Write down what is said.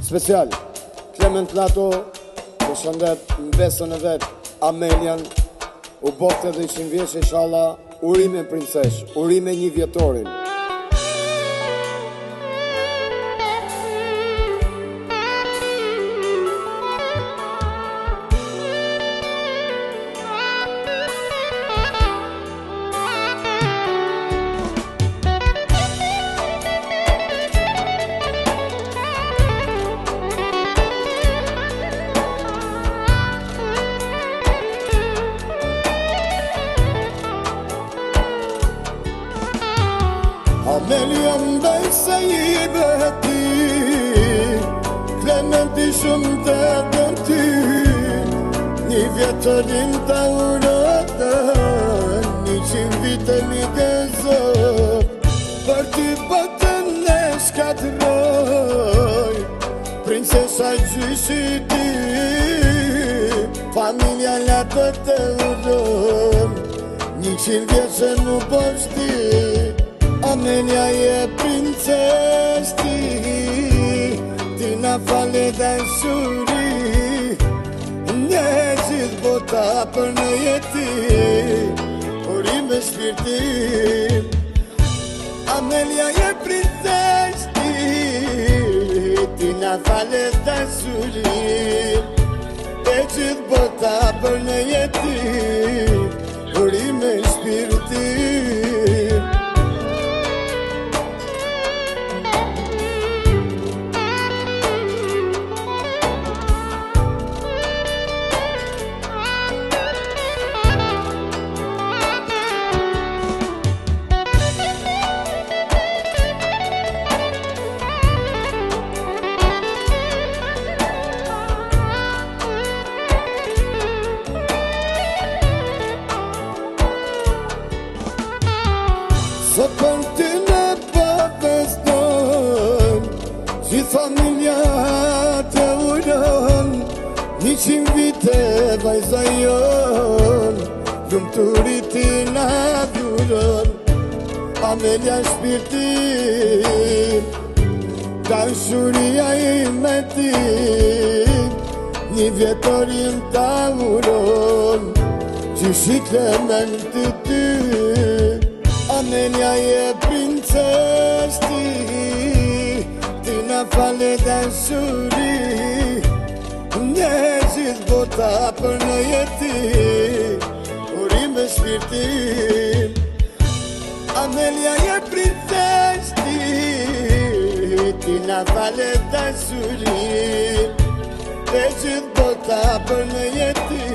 Special Clement Lato, për shëndet në besën e vetë Amelian, u bofte dhe 100 vjeç inshallah, urime princesh, urime 1 vjetorin. Amelian bej se i beti, Clementi shumë të dërty, 1 vjetërin të urotën, 100 vite mi gëzot, për ty botën e shkatroj, princesa gjyshi ti, familja Lato të uron, 100 vjeçë nuk poshti. Amelia je princesh ti na fale dashuri, një gjithë bota për në jeti, urime shpirtim. Amelia je princesh ti na fale dashuri, një gjithë bota për në jeti, urime shpirtim. Sot për ty në përbeston, gjithë familja të uron, 100 vite vajza jon, lumturit ti na dhuron. Amelia shpirtim, dashuria ime ti, 1 vjetorin të uron, gjyshi Clementi ty. Amelia je princesh ti na fale dashuri, një gjithë bota për në jeti, urime shpirtim. Amelia je princesh ti na fale dashuri, një gjithë bota për në jeti,